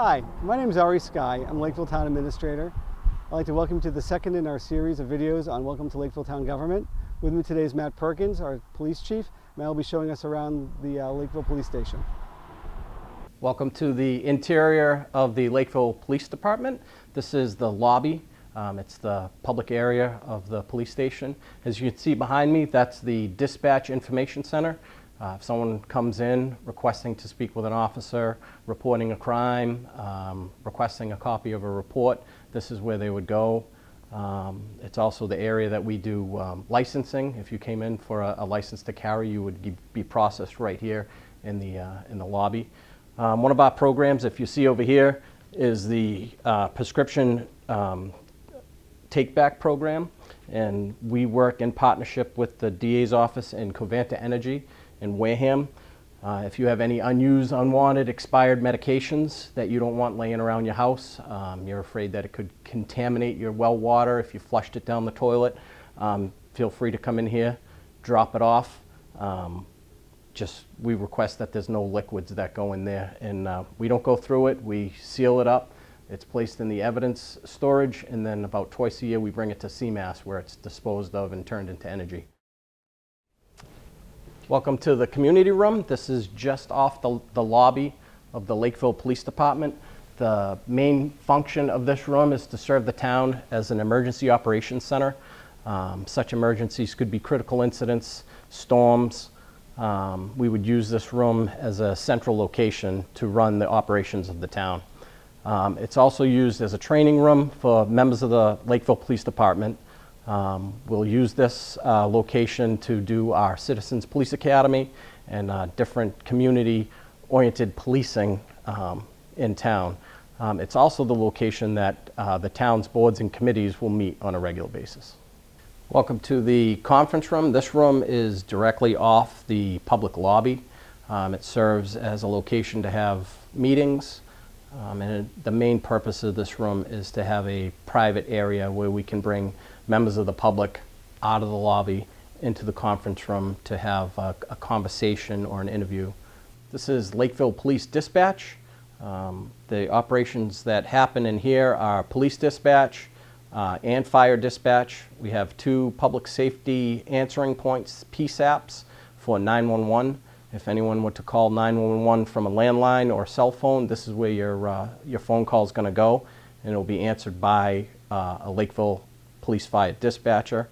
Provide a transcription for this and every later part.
Hi, my name is Ari Sky. I'm Lakeville Town Administrator. I'd like to welcome you to the second in our series of videos on Welcome to Lakeville Town Government. With me today is Matt Perkins, our police chief. Matt will be showing us around the Lakeville Police Station. Welcome to the interior of the Lakeville Police Department. This is the lobby. It's the public area of the police station. As you can see behind me, that's the Dispatch Information Center. If someone comes in requesting to speak with an officer, reporting a crime, requesting a copy of a report, this is where they would go. It's also the area that we do licensing. If you came in for a license to carry, you would be processed right here in the lobby. One of our programs, if you see over here, is the prescription take-back program, and we work in partnership with the DA's office in Covanta Energy in Wareham. If you have any unused, unwanted, expired medications that you don't want laying around your house, you're afraid that it could contaminate your well water if you flushed it down the toilet, feel free to come in here, drop it off. We request that there's no liquids that go in there, and we don't go through it. We seal it up. It's placed in the evidence storage, and then about twice a year we bring it to CMAS where it's disposed of and turned into energy. Welcome to the community room. This is just off the lobby of the Lakeville Police Department. The main function of this room is to serve the town as an emergency operations center. Such emergencies could be critical incidents, storms. We would use this room as a central location to run the operations of the town. It's also used as a training room for members of the Lakeville Police Department. We'll use this location to do our Citizens Police Academy and different community-oriented policing in town. It's also the location that the town's boards and committees will meet on a regular basis. Welcome to the conference room. This room is directly off the public lobby. It serves as a location to have meetings. And the main purpose of this room is to have a private area where we can bring members of the public out of the lobby into the conference room to have a conversation or an interview. This is Lakeville Police Dispatch. The operations that happen in here are police dispatch and fire dispatch. We have 2 public safety answering points, PSAPs, for 911. If anyone were to call 911 from a landline or cell phone, this is where your phone call is going to go, and it will be answered by a Lakeville Police Fire dispatcher.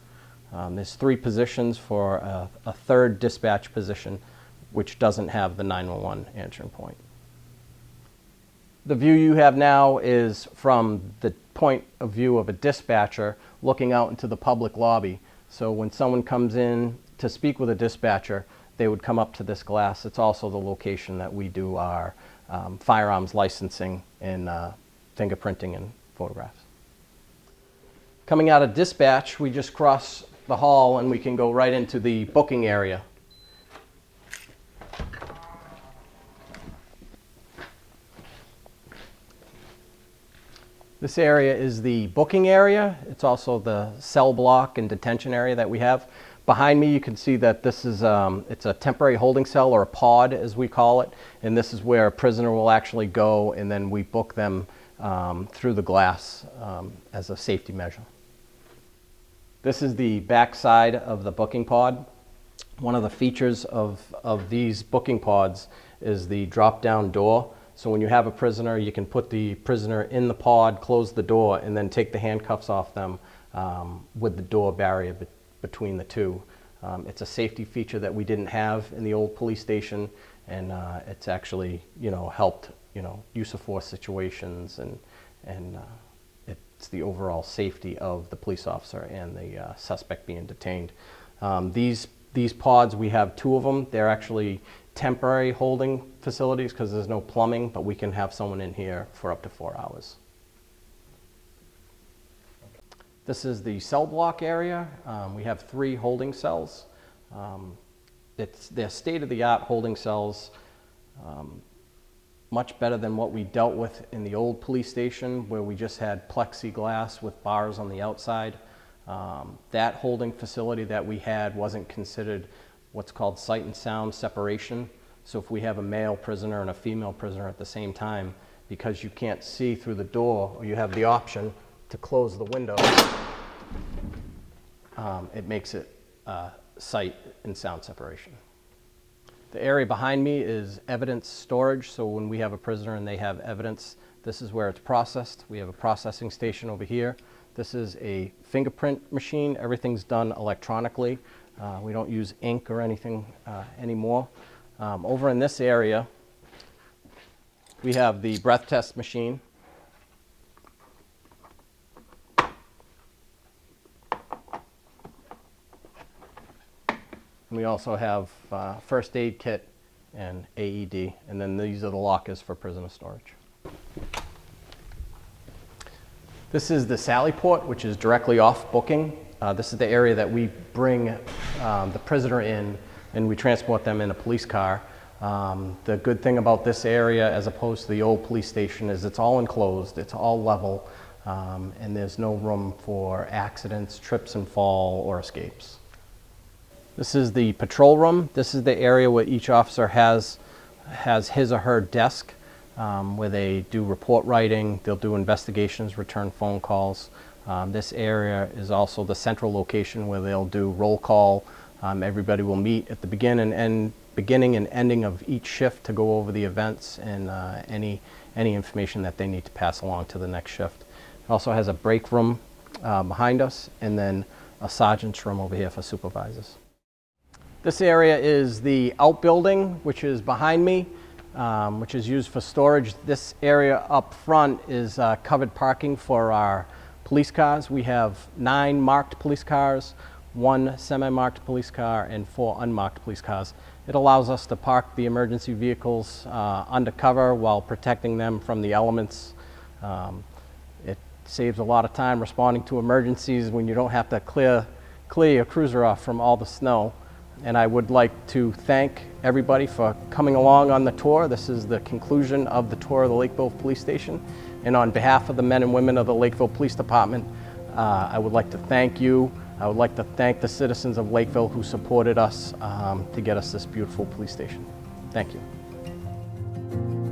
There's 3 positions for a third dispatch position, which doesn't have the 911 answering point. The view you have now is from the point of view of a dispatcher looking out into the public lobby. So when someone comes in to speak with a dispatcher, they would come up to this glass. It's also the location that we do our firearms licensing and fingerprinting and photographs. Coming out of dispatch, we just cross the hall and we can go right into the booking area. This area is the booking area. It's also the cell block and detention area that we have. Behind me, you can see that this is it's a temporary holding cell, or a pod as we call it, and this is where a prisoner will actually go, and then we book them through the glass as a safety measure. This is the back side of the booking pod. One of the features of these booking pods is the drop-down door. So when you have a prisoner, you can put the prisoner in the pod, close the door, and then take the handcuffs off them with the door barrier between the two. It's a safety feature that we didn't have in the old police station, and it's actually, helped, use of force situations, and it's the overall safety of the police officer and the suspect being detained. These pods, we have 2 of them. They're actually temporary holding facilities because there's no plumbing, but we can have someone in here for up to 4 hours. This is the cell block area. We have 3 holding cells. They're state-of-the-art holding cells, much better than what we dealt with in the old police station, where we just had plexiglass with bars on the outside. That holding facility that we had wasn't considered what's called sight and sound separation. So if we have a male prisoner and a female prisoner at the same time, because you can't see through the door, or you have the option to close the window, it makes it sight and sound separation. The area behind me is evidence storage, so when we have a prisoner and they have evidence, this is where it's processed. We have a processing station over here. This is a fingerprint machine. Everything's done electronically. We don't use ink or anything anymore. Over in this area, we have the breath test machine. We also have first aid kit and AED, and then these are the lockers for prisoner storage. This is the Sally Port, which is directly off booking. This is the area that we bring the prisoner in and we transport them in a police car. The good thing about this area as opposed to the old police station is it's all enclosed, it's all level, and there's no room for accidents, trips and fall, or escapes. This is the patrol room. This is the area where each officer has his or her desk where they do report writing, they'll do investigations, return phone calls. This area is also the central location where they'll do roll call. Everybody will meet at the beginning and ending of each shift to go over the events and any information that they need to pass along to the next shift. It also has a break room behind us, and then a sergeant's room over here for supervisors. This area is the outbuilding, which is behind me, which is used for storage. This area up front is covered parking for our police cars. We have 9 marked police cars, 1 semi-marked police car, and 4 unmarked police cars. It allows us to park the emergency vehicles undercover while protecting them from the elements. It saves a lot of time responding to emergencies when you don't have to clear your cruiser off from all the snow. And I would like to thank everybody for coming along on the tour. This is the conclusion of the tour of the Lakeville Police Station. And on behalf of the men and women of the Lakeville Police Department, I would like to thank you. I would like to thank the citizens of Lakeville who supported us to get us this beautiful police station. Thank you.